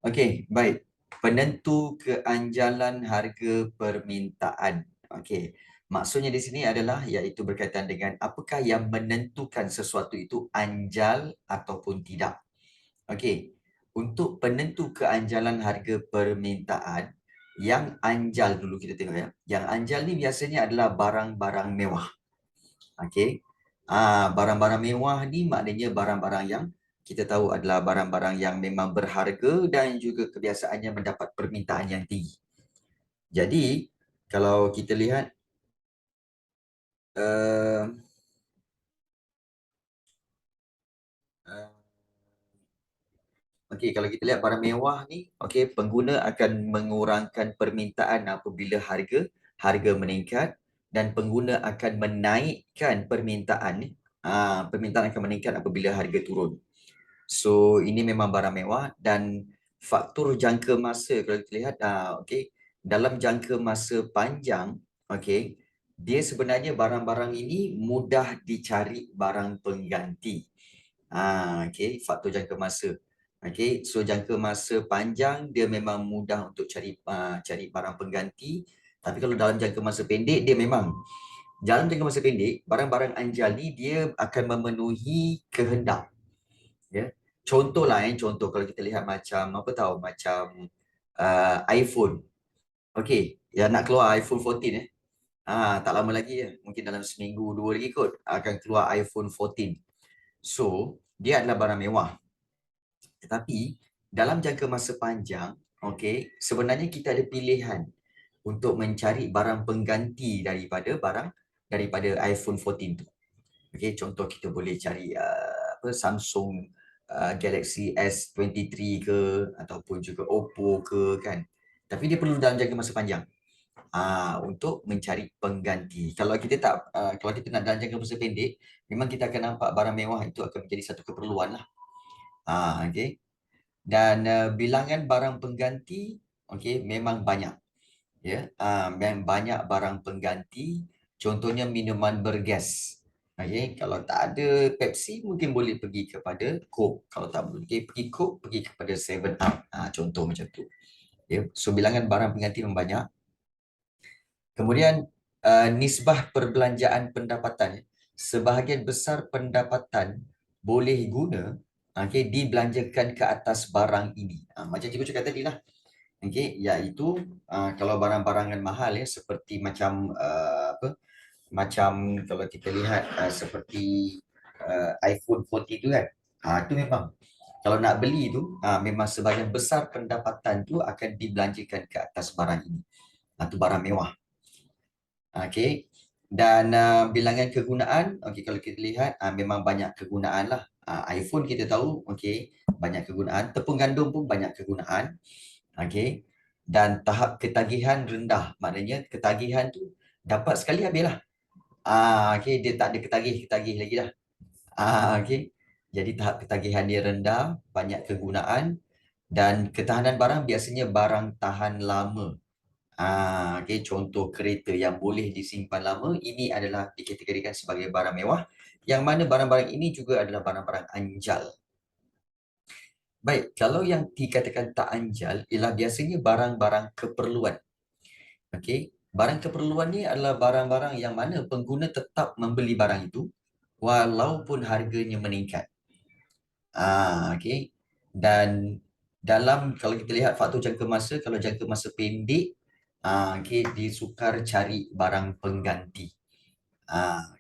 Okey, baik. Penentu keanjalan harga permintaan. Okey. Maksudnya di sini adalah iaitu berkaitan dengan apakah yang menentukan sesuatu itu anjal ataupun tidak. Okey. Untuk penentu keanjalan harga permintaan, yang anjal dulu kita tengok ya. Yang anjal ni biasanya adalah barang-barang mewah. Okey. Barang-barang mewah ni maknanya barang-barang yang kita tahu adalah barang-barang yang memang berharga dan juga kebiasaannya mendapat permintaan yang tinggi. Jadi, kalau kita lihat uh, uh, okey, kalau kita lihat barang mewah ni, okey, pengguna akan mengurangkan permintaan apabila harga meningkat dan pengguna akan menaikkan permintaan ni. Permintaan akan meningkat apabila harga turun. So ini memang barang mewah dan faktor jangka masa kalau kita lihat okey, dalam jangka masa panjang, okey, dia sebenarnya barang-barang ini mudah dicari barang pengganti. Okey, faktor jangka masa. Okey, so jangka masa panjang dia memang mudah untuk cari barang pengganti. Tapi kalau dalam jangka masa pendek dia memang dalam jangka masa pendek barang-barang anjal ni dia akan memenuhi kehendak. Ya. Contohlah contoh kalau kita lihat macam apa tahu macam iPhone. Okey, yang nak keluar iPhone 14 tak lama lagi ya. Mungkin dalam seminggu dua lagi kot akan keluar iPhone 14. So, dia adalah barang mewah. Tetapi dalam jangka masa panjang, okey, sebenarnya kita ada pilihan untuk mencari barang pengganti daripada iPhone 14 tu. Okey, contoh kita boleh cari Samsung Galaxy S23 ke ataupun juga Oppo ke kan. Tapi dia perlu dalam jangka masa panjang untuk mencari pengganti. Kalau kita nak dalam jangka masa pendek, memang kita akan nampak barang mewah itu akan menjadi satu keperluan lah. Okey. Dan bilangan barang pengganti okey memang banyak. Ya, memang banyak barang pengganti. Contohnya minuman bergas. Okey, kalau tak ada Pepsi mungkin boleh pergi kepada Coke. Kalau tak boleh pergi Coke, pergi kepada 7 Up. Contoh macam tu. Ya, so bilangan barang pengganti memang banyak. Kemudian nisbah perbelanjaan pendapatan. Sebahagian besar pendapatan boleh guna dibelanjakan ke atas barang ini. Macam cikgu cakap tadi lah. Okey, iaitu kalau barang-barangan mahal ya seperti macam macam kalau kita lihat seperti iPhone 14 tu kan. Itu memang kalau nak beli tu memang sebahagian besar pendapatan tu akan dibelanjakan ke atas barang ini. Itu barang mewah. Okey. Dan bilangan kegunaan, okey kalau kita lihat memang banyak kegunaan lah. iPhone kita tahu, okey, banyak kegunaan. Tepung gandum pun banyak kegunaan. Okey. Dan tahap ketagihan rendah. Maknanya ketagihan tu dapat sekali habislah. Okey, dia tak ada ketagih lagi dah. Okey. Jadi tahap ketagihan dia rendah, banyak kegunaan dan ketahanan barang biasanya barang tahan lama. Okey, contoh kereta yang boleh disimpan lama, ini adalah dikategorikan sebagai barang mewah, yang mana barang-barang ini juga adalah barang-barang anjal. Baik, kalau yang dikatakan tak anjal ialah biasanya barang-barang keperluan. Okey, barang keperluan ni adalah barang-barang yang mana pengguna tetap membeli barang itu walaupun harganya meningkat. Okey. Dan dalam kalau kita lihat faktor jangka masa, kalau jangka masa pendek, okey, dia sukar cari barang pengganti.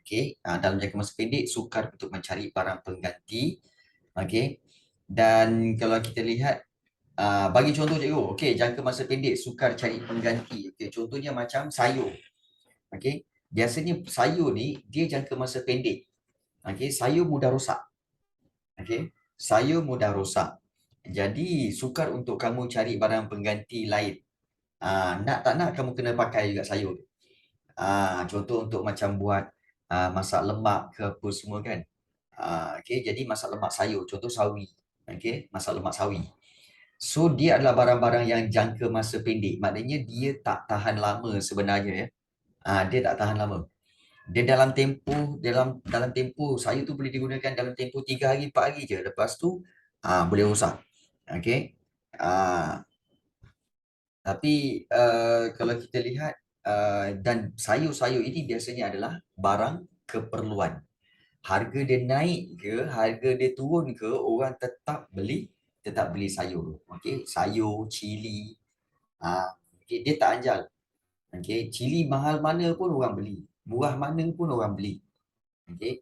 Okey, dalam jangka masa pendek sukar untuk mencari barang pengganti. Okey. Dan kalau kita lihat bagi contoh cikgu, okey, jangka masa pendek sukar cari pengganti. Okey, contohnya macam sayur. Okey, biasanya sayur ni dia jangka masa pendek. Okey, sayur mudah rosak. Okey, sayur mudah rosak. Jadi sukar untuk kamu cari barang pengganti lain. Nak tak nak kamu kena pakai juga sayur. Contoh untuk macam buat masak lemak ke apa semua kan. Okey, jadi masak lemak sayur, contoh sawi. Okey, masak lemak sawi. So dia adalah barang-barang yang jangka masa pendek. Maknanya dia tak tahan lama sebenarnya ya. Dia tak tahan lama. Dia dalam tempoh sayur tu boleh digunakan dalam tempoh 3 hari 4 hari je. Lepas tu boleh rosak. Okey. Tapi kalau kita lihat dan sayur-sayur ini biasanya adalah barang keperluan. Harga dia naik ke, harga dia turun ke, orang tetap beli sayur. Okey, sayur, cili, okey, dia tak anjal. Okey, cili mahal mana pun orang beli. Murah mana pun orang beli. Okey.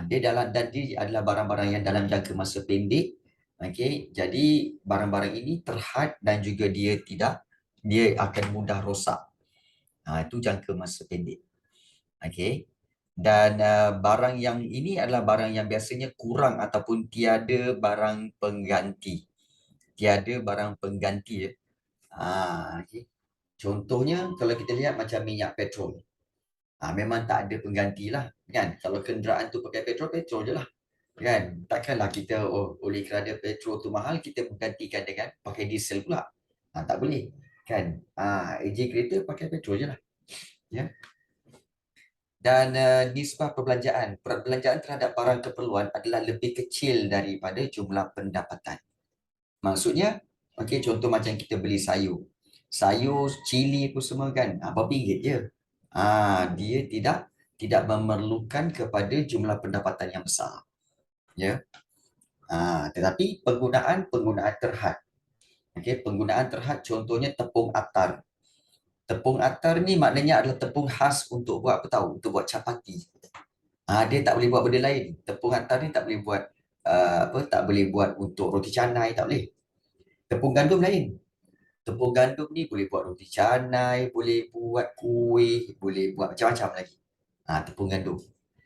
Dia dan dia adalah barang-barang yang dalam jangka masa pendek. Okey, jadi barang-barang ini terhad dan juga dia akan mudah rosak. Itu jangka masa pendek. Okey. Dan barang yang ini adalah barang yang biasanya kurang ataupun tiada barang pengganti. Tiada barang pengganti ya. Okey. Contohnya kalau kita lihat macam minyak petrol. Memang tak ada pengganti lah kan. Kalau kenderaan tu pakai petrol je lah kan. Takkanlah kita oleh kerana petrol tu mahal kita menggantikan dengan pakai diesel pula. Tak boleh kan. Enjin kereta pakai petrol je lah ya. Dan nisbah perbelanjaan terhadap barang keperluan adalah lebih kecil daripada jumlah pendapatan. Maksudnya, okey, contoh macam kita beli sayur. Sayur, cili apa semua kan, berapa ringgit je. Dia tidak memerlukan kepada jumlah pendapatan yang besar. Ya. Tetapi penggunaan terhad. Okey, penggunaan terhad contohnya tepung atar. Tepung atar ni maknanya adalah tepung khas untuk buat apa tahu? Untuk buat capati. Dia tak boleh buat benda lain. Tepung atar ni tak boleh buat tak boleh buat untuk roti canai, tak boleh. Tepung gandum lain. Tepung gandum ni boleh buat roti canai, boleh buat kuih, boleh buat macam-macam lagi. Tepung gandum.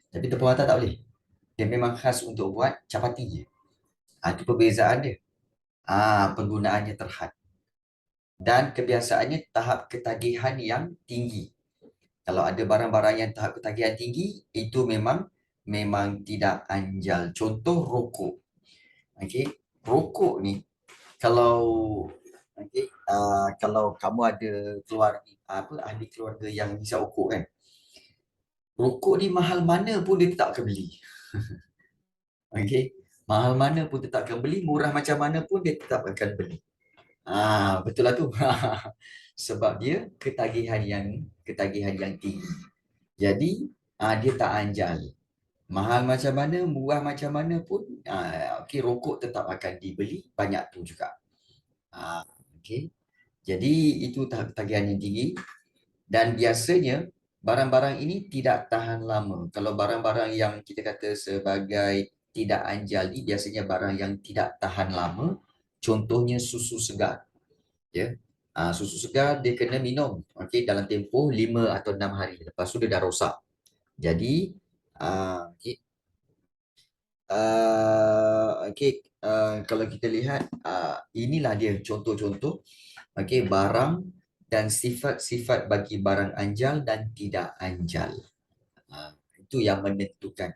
Tapi tepung atar tak boleh. Dia memang khas untuk buat capati je. Itu perbezaan dia. Penggunaannya terhad. Dan kebiasaannya tahap ketagihan yang tinggi. Kalau ada barang-barang yang tahap ketagihan tinggi, itu memang tidak anjal. Contoh rokok. Okey, rokok ni kalau kalau kamu ada ahli keluarga yang hisap rokok kan. Rokok ni mahal mana pun dia tetap akan beli. Okey. Mahal mana pun tetap akan beli, murah macam mana pun dia tetap akan beli. Betul lah tu. Sebab dia ketagihan yang tinggi. Jadi dia tak anjal. Mahal macam mana, murah macam mana pun, okey, rokok tetap akan dibeli, banyak tu juga. Okey. Jadi itu tahap ketagihan yang tinggi dan biasanya barang-barang ini tidak tahan lama. Kalau barang-barang yang kita kata sebagai tidak anjal ni biasanya barang yang tidak tahan lama. Contohnya susu segar. Ya. Susu segar dia kena minum dalam tempoh 5 atau 6 hari. Lepas tu dia dah rosak. Jadi kalau kita lihat inilah dia contoh-contoh barang dan sifat-sifat bagi barang anjal dan tidak anjal. Itu yang menentukan.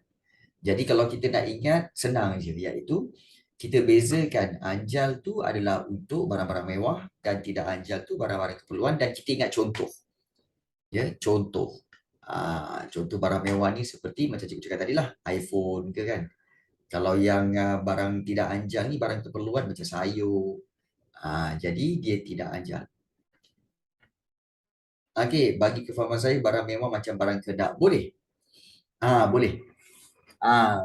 Jadi kalau kita nak ingat senang je, iaitu kita bezakan anjal tu adalah untuk barang-barang mewah dan tidak anjal tu barang-barang keperluan dan kita ingat contoh. Ya, contoh. Contoh barang mewah ni seperti macam cikgu cakap tadi lah, iPhone ke kan. Kalau yang barang tidak anjal ni barang keperluan macam sayur. Jadi dia tidak anjal. Okey, bagi kefahaman saya barang mewah macam barang kedap boleh. Boleh.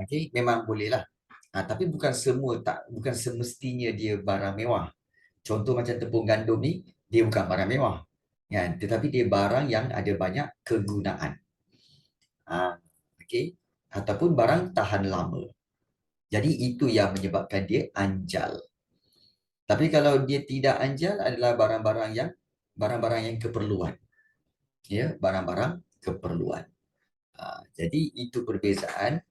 Okey, memang boleh lah. Tapi bukan semestinya dia barang mewah. Contoh macam tepung gandum ni, dia bukan barang mewah. Kan? Tetapi dia barang yang ada banyak kegunaan. Okey. Ataupun barang tahan lama. Jadi itu yang menyebabkan dia anjal. Tapi kalau dia tidak anjal adalah barang-barang yang keperluan. Ya, barang-barang keperluan. Jadi itu perbezaan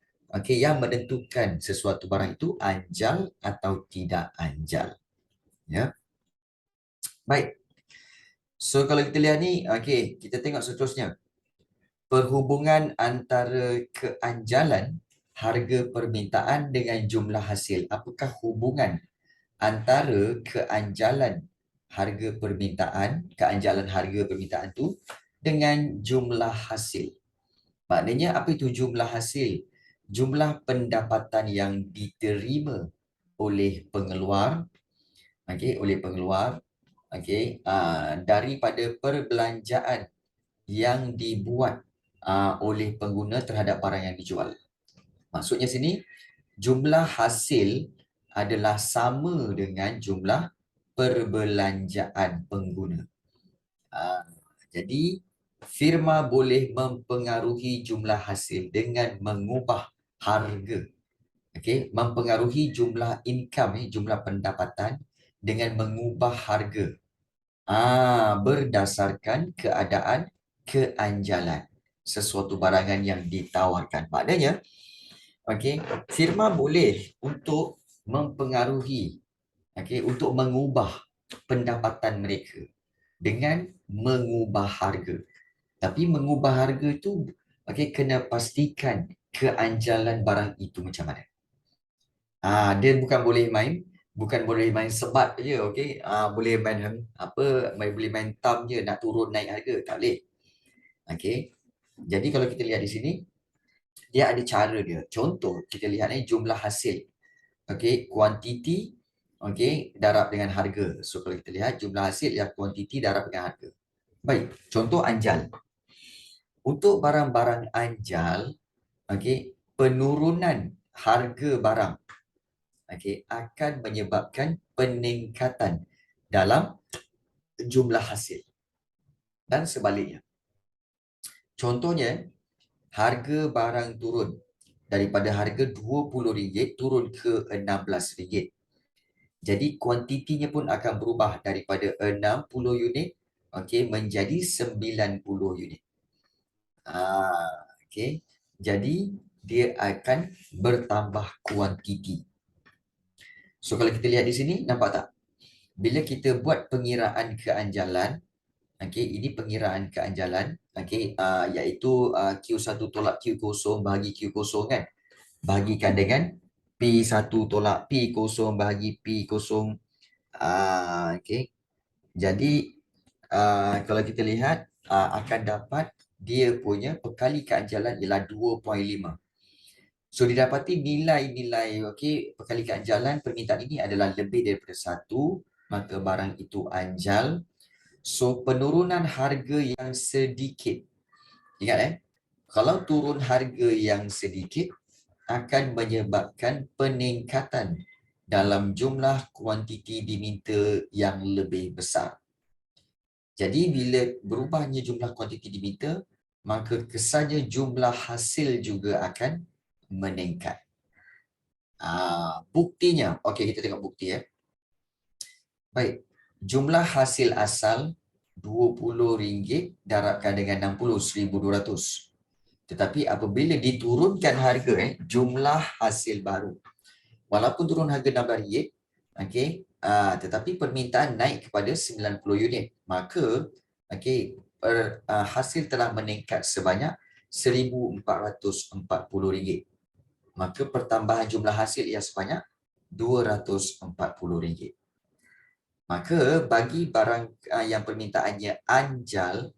yang menentukan sesuatu barang itu anjal atau tidak anjal. Ya. Baik. So kalau kita lihat ni, kita tengok seterusnya. Perhubungan antara keanjalan harga permintaan dengan jumlah hasil. Apakah hubungan antara keanjalan harga permintaan tu dengan jumlah hasil? Maknanya apa itu jumlah hasil? Jumlah pendapatan yang diterima oleh pengeluar okey, oleh pengeluar, okey, daripada perbelanjaan yang dibuat oleh pengguna terhadap barang yang dijual. Maksudnya sini, jumlah hasil adalah sama dengan jumlah perbelanjaan pengguna. Jadi, firma boleh mempengaruhi jumlah hasil dengan mengubah harga. Okey, mempengaruhi jumlah income, jumlah pendapatan dengan mengubah harga. Berdasarkan keadaan keanjalan sesuatu barangan yang ditawarkan. Maknanya, okey, firma boleh untuk mempengaruhi, okey, untuk mengubah pendapatan mereka dengan mengubah harga. Tapi mengubah harga itu, okey, kena pastikan keanjalan barang itu macam mana. Dia bukan boleh main sebat je, okey. Boleh main boleh main tam je nak turun naik harga, tak boleh. Okey. Jadi kalau kita lihat di sini, dia ada cara dia. Contoh, kita lihat ni jumlah hasil. Okey, kuantiti, okey, darab dengan harga. So kalau kita lihat jumlah hasil ya kuantiti darab dengan harga. Baik, contoh anjal. Untuk barang-barang anjal, okey, penurunan harga barang, okey, akan menyebabkan peningkatan dalam jumlah hasil dan sebaliknya. Contohnya, harga barang turun daripada harga RM20 turun ke RM16. Jadi kuantitinya pun akan berubah daripada 60 unit, okey, menjadi 90 unit. Okey. Jadi dia akan bertambah kuantiti. So kalau kita lihat di sini, nampak tak? Bila kita buat pengiraan keanjalan, okey, ini pengiraan keanjalan, okey, iaitu Q1 tolak Q0 bahagi Q0 kan? Bahagikan dengan P1 tolak P0 bahagi P0. Okey. Jadi kalau kita lihat akan dapat dia punya pekali keanjalan ialah 2.5. So didapati nilai-nilai, okey, pekali keanjalan permintaan ini adalah lebih daripada 1, maka barang itu anjal. So penurunan harga yang sedikit. Ingat kalau turun harga yang sedikit akan menyebabkan peningkatan dalam jumlah kuantiti diminta yang lebih besar. Jadi bila berubahnya jumlah kuantiti diminta, maka kesannya jumlah hasil juga akan meningkat. Buktinya, okey, kita tengok bukti ya. Baik, jumlah hasil asal RM20 darabkan dengan 60, 1,200. Tetapi apabila diturunkan harga, jumlah hasil baru, walaupun turun harga RM16, okey, tetapi permintaan naik kepada 90 unit, maka okey, hasil telah meningkat sebanyak RM1,440. Maka pertambahan jumlah hasil ia sebanyak RM240. Maka bagi barang yang permintaannya anjal,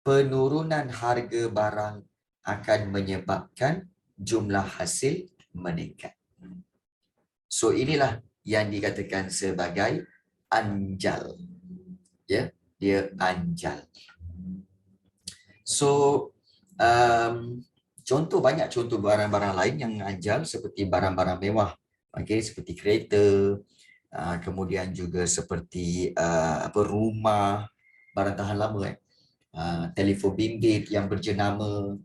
penurunan harga barang akan menyebabkan jumlah hasil meningkat. So inilah yang dikatakan sebagai anjal. Ya, dia anjal. So banyak contoh barang-barang lain yang anjal seperti barang-barang mewah. Okey, seperti kereta, kemudian juga seperti rumah, barang tahan lama telefon bimbit yang berjenama,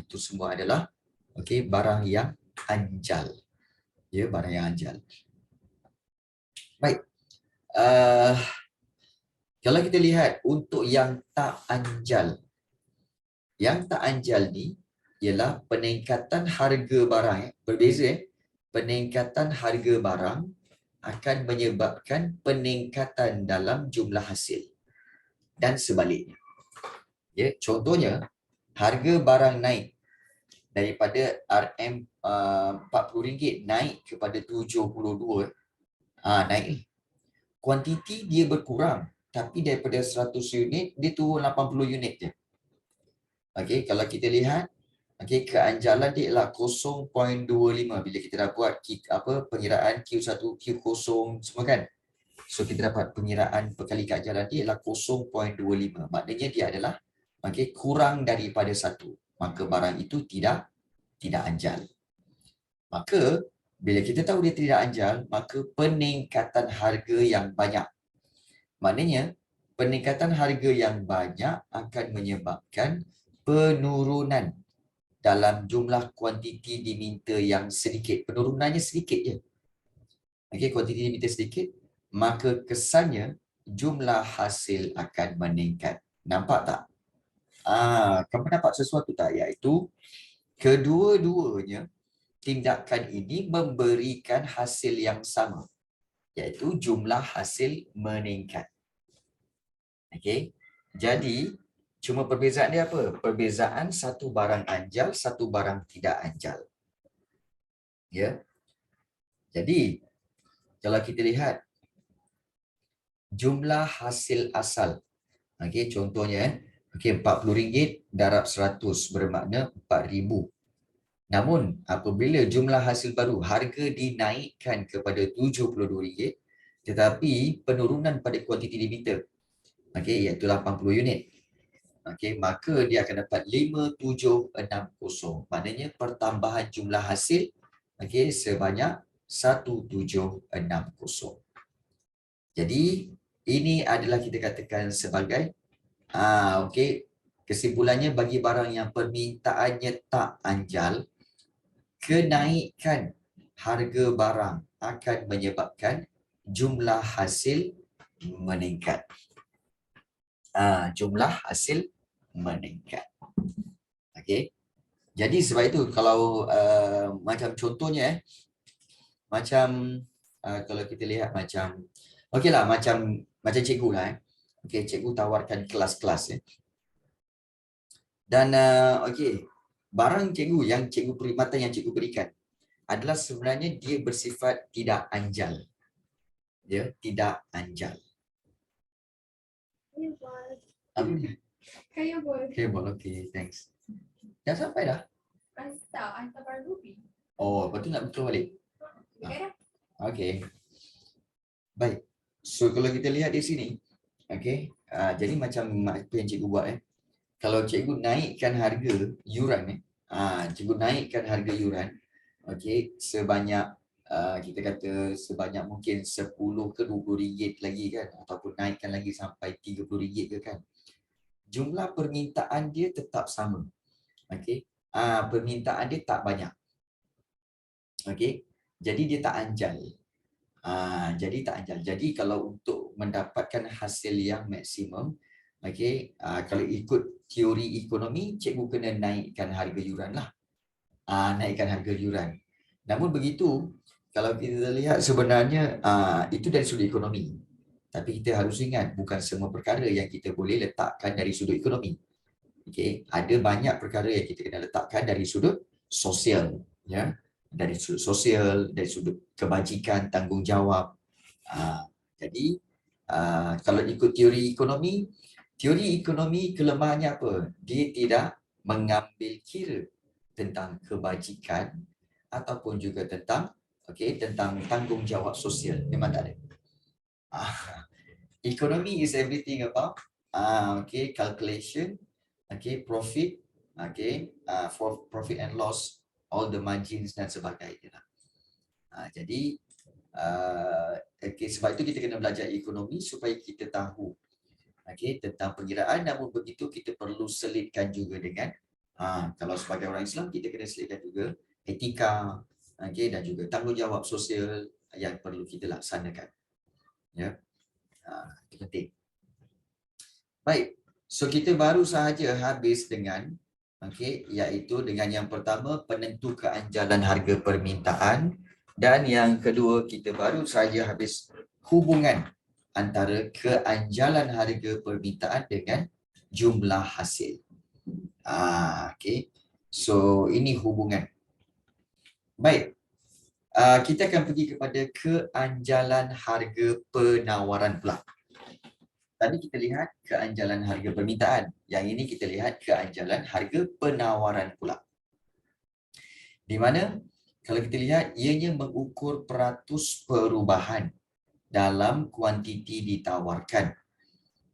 itu semua adalah okey, barang yang anjal. Ya, barang yang anjal. Baik. Kalau kita lihat untuk yang tak anjal. Yang tak anjal ni ialah peningkatan harga barang. Berbeza. Peningkatan harga barang akan menyebabkan peningkatan dalam jumlah hasil. Dan sebaliknya. Ya, contohnya, harga barang naik daripada RM40 naik kepada 72, naik. Kuantiti dia berkurang, tapi daripada 100 unit dia turun 80 unit je. Okey, kalau kita lihat, okey, keanjalan dia ialah 0.25 bila kita dah buat pengiraan Q1, Q0 semua kan. So kita dapat pengiraan perkali keanjalan dia adalah 0.25. Maknanya dia adalah kurang daripada 1. Maka barang itu tidak anjal. Maka bila kita tahu dia tidak anjal, maka peningkatan harga yang banyak. Maknanya peningkatan harga yang banyak akan menyebabkan penurunan dalam jumlah kuantiti diminta yang sedikit. Penurunannya sedikit je. Kuantiti diminta sedikit, maka kesannya jumlah hasil akan meningkat. Nampak tak? Kamu dapat sesuatu tak? Iaitu kedua-duanya tindakan ini memberikan hasil yang sama, iaitu jumlah hasil meningkat. Jadi cuma perbezaan dia apa? Perbezaan satu barang anjal, satu barang tidak anjal. Ya. Jadi kalau kita lihat jumlah hasil asal, contohnya RM40 darab 100 bermakna 4,000. Namun apabila jumlah hasil baru harga dinaikkan kepada RM72, tetapi penurunan pada kuantiti diminta, iaitu 80 unit, maka dia akan dapat 5760. Maknanya pertambahan jumlah hasil sebanyak 1760. Jadi ini adalah kita katakan sebagai kesimpulannya, bagi barang yang permintaannya tak anjal, kenaikan harga barang akan menyebabkan jumlah hasil meningkat. Jumlah hasil meningkat. Jadi sebab itu kalau macam contohnya macam kalau kita lihat macam macam cikgu lah cikgu tawarkan kelas-kelas dan barang cikgu yang cikgu perkhidmatan yang cikgu berikan adalah sebenarnya dia bersifat tidak anjal. Dia tidak anjal. Apa ni? Cable, okay, thanks. Dah sampai dah? Hantar barang rupi. Oh, lepas tu nak betul balik? Okay. Baik. So, kalau kita lihat di sini, jadi macam apa yang cikgu buat kalau cikgu naikkan harga yuran cikgu naikkan harga yuran sebanyak kita kata sebanyak mungkin 10 ke 20 ringgit lagi kan, ataupun naikkan lagi sampai 30 ringgit ke kan, jumlah permintaan dia tetap sama. Permintaan dia tak banyak. Jadi dia tak anjal. Jadi kalau untuk mendapatkan hasil yang maksimum, kalau ikut teori ekonomi, cikgu kena naikkan harga yuran lah. Naikkan harga yuran. Namun begitu, kalau kita lihat sebenarnya itu dari sudut ekonomi. Tapi kita harus ingat, bukan semua perkara yang kita boleh letakkan dari sudut ekonomi. Ada banyak perkara yang kita kena letakkan dari sudut sosial, ya. Dari sudut sosial, dari sudut kebajikan, tanggungjawab. Jadi kalau ikut teori ekonomi kelemahannya apa? Dia tidak mengambil kira tentang kebajikan ataupun juga tentang tanggungjawab sosial. Memang tak ada. Ekonomi is everything about calculation, profit, for profit and loss, all the margins dan sebagainya. Jadi sebab itu kita kena belajar ekonomi supaya kita tahu tentang pengiraan. Namun begitu kita perlu selitkan juga dengan kalau sebagai orang Islam kita kena selitkan juga etika dan juga tanggungjawab sosial yang perlu kita laksanakan. Ya. Itu penting. Baik. So kita baru sahaja habis dengan iaitu dengan yang pertama penentu keanjalan harga permintaan, dan yang kedua kita baru sahaja habis hubungan antara keanjalan harga permintaan dengan jumlah hasil. So ini hubungan. Baik. Kita akan pergi kepada keanjalan harga penawaran pula. Tadi kita lihat keanjalan harga permintaan. Yang ini kita lihat keanjalan harga penawaran pula. Di mana kalau kita lihat ianya mengukur peratus perubahan dalam kuantiti ditawarkan.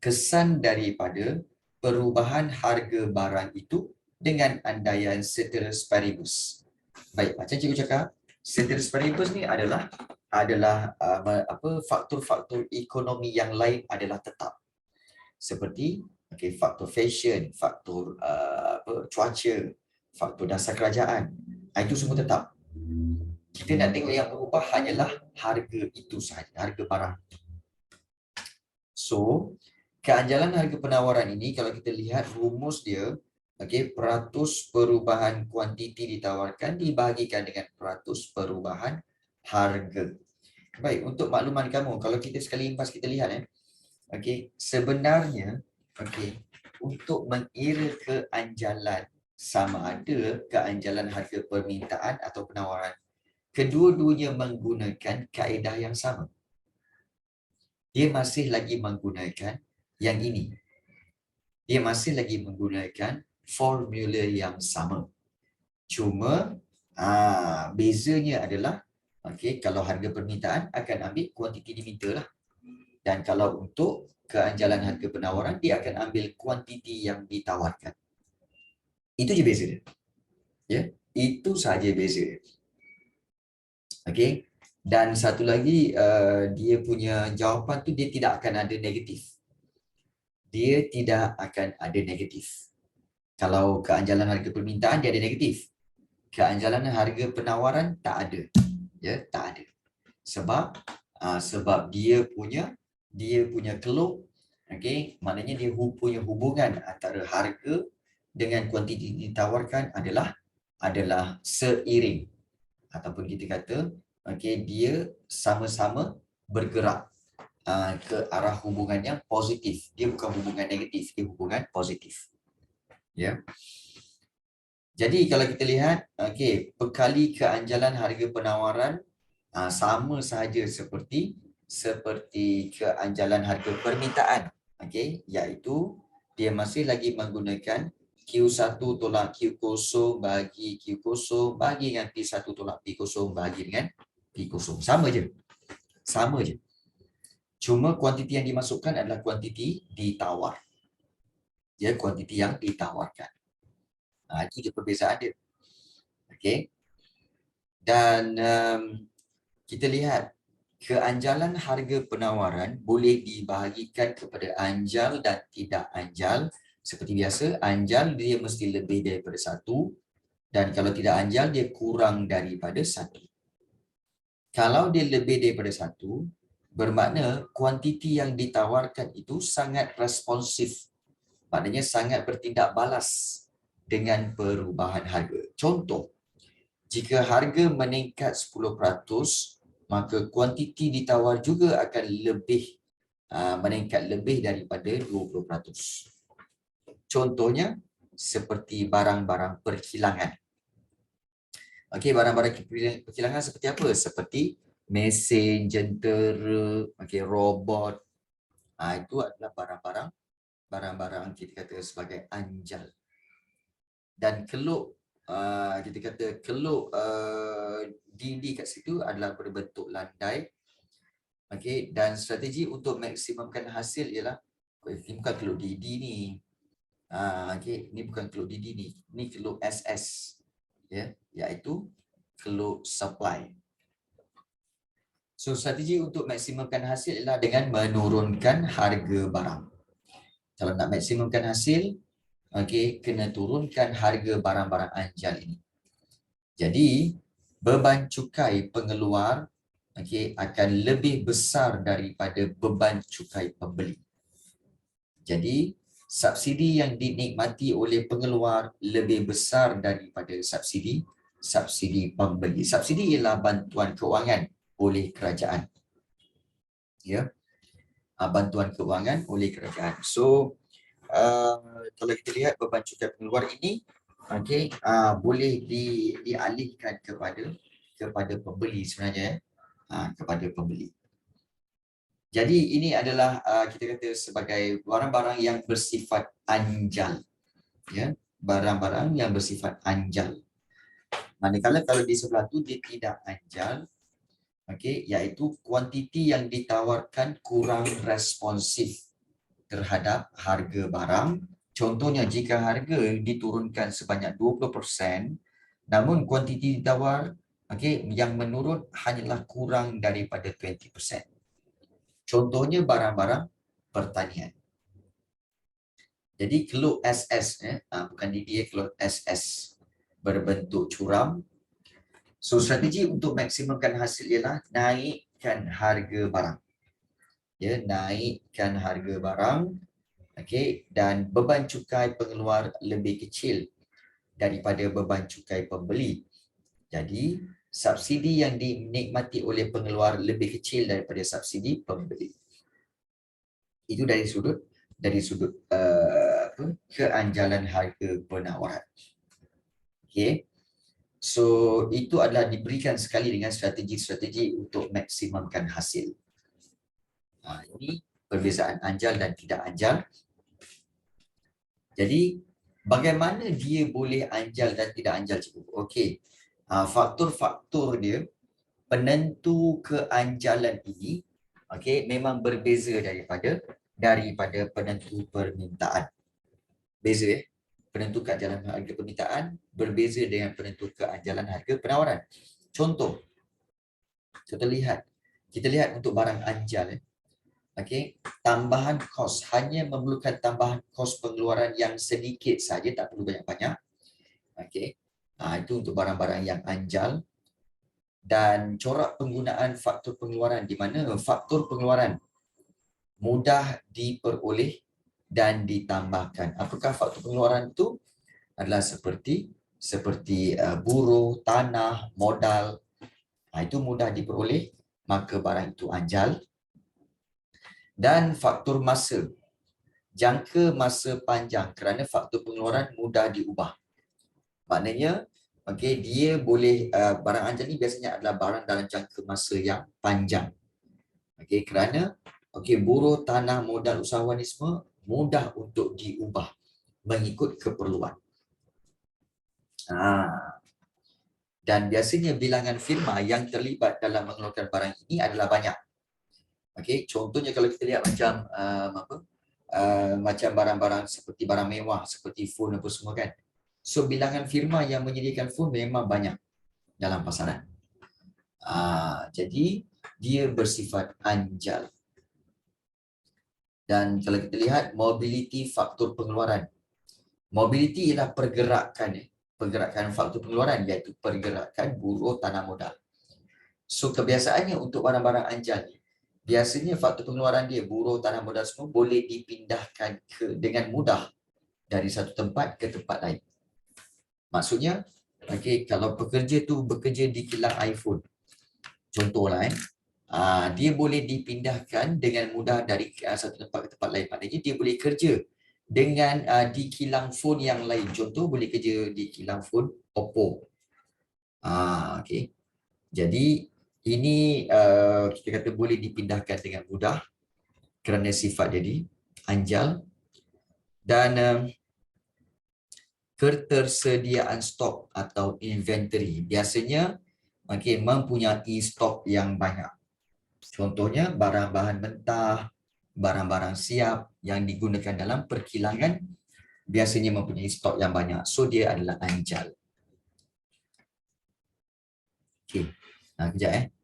Kesan daripada perubahan harga barang itu dengan andaian ceteris paribus. Baik, macam cikgu cakap, ceteris paribus ni adalah faktor-faktor ekonomi yang lain adalah tetap. Seperti faktor fashion, faktor cuaca, faktor dasar kerajaan. Itu semua tetap. Kita nak tengok yang berubah hanyalah harga itu sahaja, harga barang. So, keanjalan harga penawaran ini kalau kita lihat rumus dia, peratus perubahan kuantiti ditawarkan dibahagikan dengan peratus perubahan harga. Baik, untuk makluman kamu, kalau kita sekali impas kita lihat sebenarnya untuk mengira keanjalan sama ada keanjalan harga permintaan atau penawaran, kedua-duanya menggunakan kaedah yang sama. Dia masih lagi menggunakan yang ini. Dia masih lagi menggunakan formula yang sama. Cuma bezanya adalah kalau harga permintaan akan ambil kuantiti diminta lah. Dan kalau untuk keanjalan harga penawaran, dia akan ambil kuantiti yang ditawarkan. Itu je beza dia. Ya, itu sahaja beza dia. Dan satu lagi, dia punya jawapan tu dia tidak akan ada negatif. Dia tidak akan ada negatif. Kalau keanjalan harga permintaan dia ada negatif. Keanjalan harga penawaran tak ada. Ya, tak ada. Sebab dia punya keluk, maknanya dia punya hubungan antara harga dengan kuantiti ditawarkan adalah seiring, ataupun kita kata dia sama-sama bergerak ke arah hubungan yang positif. Dia bukan hubungan negatif, dia hubungan positif. Ya. Jadi kalau kita lihat pekali keanjalan harga penawaran sama sahaja seperti keanjalan harga permintaan, iaitu dia masih lagi menggunakan Q1 tolak Q0 bagi Q0 bagi dengan P1 tolak P0 bagi dengan P0. Sama je. Cuma kuantiti yang dimasukkan adalah kuantiti ditawar. Ya, kuantiti yang ditawarkan. Itu je perbezaan dia. Dan kita lihat keanjalan harga penawaran boleh dibahagikan kepada anjal dan tidak anjal. Seperti biasa, anjal dia mesti lebih daripada 1, dan kalau tidak anjal dia kurang daripada 1. Kalau dia lebih daripada 1, bermakna kuantiti yang ditawarkan itu sangat responsif. Maknanya sangat bertindak balas dengan perubahan harga. Contoh, jika harga meningkat 10%, maka kuantiti ditawar juga akan meningkat lebih daripada 20%. Contohnya, seperti barang-barang perkilangan. Barang-barang perkilangan seperti apa? Seperti mesin, jentera, robot. Itu adalah barang-barang kita kata sebagai anjal. Dan keluk, kita kata keluk dinding kat situ adalah berbentuk landai. Dan strategi untuk maksimumkan hasil ialah ini bukan keluk DD ni. Ini bukan keluk DD ni. Ini keluk SS. Ya, iaitu keluk supply. So strategi untuk maksimumkan hasil ialah dengan menurunkan harga barang. Kalau nak maksimumkan hasil, kena turunkan harga barang-barang anjal ini. Jadi, beban cukai pengeluar akan lebih besar daripada beban cukai pembeli. Jadi, subsidi yang dinikmati oleh pengeluar lebih besar daripada subsidi pembeli. Subsidi ialah bantuan kewangan oleh kerajaan. Ya. Bantuan kewangan oleh kerajaan. So, kalau kita lihat beban cukai pengeluar ini boleh dialihkan kepada pembeli sebenarnya, kepada pembeli. Jadi ini adalah kita kata sebagai barang-barang yang bersifat anjal. Ya, barang-barang yang bersifat anjal. Manakala kalau di sebelah tu dia tidak anjal, okey, iaitu kuantiti yang ditawarkan kurang responsif terhadap harga barang. Contohnya jika harga diturunkan sebanyak 20%, namun kuantiti ditawar yang menurun hanyalah kurang daripada 20%. Contohnya barang-barang pertanian. Jadi keluk SS, bukan DDA, keluk SS berbentuk curam. So strategi untuk maksimumkan hasil ialah naikkan harga barang. Ya, naikkan harga barang, dan beban cukai pengeluar lebih kecil daripada beban cukai pembeli. Jadi subsidi yang dinikmati oleh pengeluar lebih kecil daripada subsidi pembeli. Itu dari sudut keanjalan harga penawaran. Okey. So itu adalah diberikan sekali dengan strategi-strategi untuk maksimumkan hasil. Ini perbezaan anjal dan tidak anjal. Jadi bagaimana dia boleh anjal dan tidak anjal, cikgu? Okey. Faktor-faktor dia penentu keanjalan ini memang berbeza daripada penentu permintaan. Beza penentu keanjalan harga permintaan berbeza dengan penentu keanjalan harga penawaran. Contoh, kita lihat untuk barang anjal, tambahan kos, hanya memerlukan tambahan kos pengeluaran yang sedikit saja, tak perlu banyak-banyak. Itu untuk barang-barang yang anjal. Dan corak penggunaan faktor pengeluaran, di mana faktor pengeluaran mudah diperoleh dan ditambahkan. Apakah faktor pengeluaran itu? Adalah seperti buruh, tanah, modal. Itu mudah diperoleh, maka barang itu anjal. Dan faktor masa, jangka masa panjang, kerana faktor pengeluaran mudah diubah. Maknanya dia boleh, barang anjal ni biasanya adalah barang dalam jangka masa yang panjang. Kerana buruh, tanah, modal, usahawan ni semua mudah untuk diubah mengikut keperluan. Dan biasanya bilangan firma yang terlibat dalam mengeluarkan barang ini adalah banyak. Contohnya kalau kita lihat macam macam barang-barang seperti barang mewah, seperti phone apa semua kan. So bilangan firma yang menyediakan phone memang banyak dalam pasaran. Jadi dia bersifat anjal. Dan kalau kita lihat mobility faktor pengeluaran. Mobility ialah pergerakan faktor pengeluaran, iaitu pergerakan buruh, tanah, modal. So kebiasaannya untuk barang-barang anjal, biasanya faktor pengeluaran dia, buruh, tanah, modal semua boleh dipindahkan dengan mudah dari satu tempat ke tempat lain. Maksudnya, kalau pekerja tu bekerja di kilang iPhone, contohlah, dia boleh dipindahkan dengan mudah dari satu tempat ke tempat lain. Maknanya dia boleh kerja dengan di kilang phone yang lain. Contoh, boleh kerja di kilang phone Oppo. Jadi ini kita kata boleh dipindahkan dengan mudah kerana sifat jadi anjal. Dan ketersediaan stok atau inventory biasanya mempunyai stok yang banyak. Contohnya barang-bahan mentah, barang-barang siap yang digunakan dalam perkilangan biasanya mempunyai stok yang banyak. So dia adalah anjal. Kejap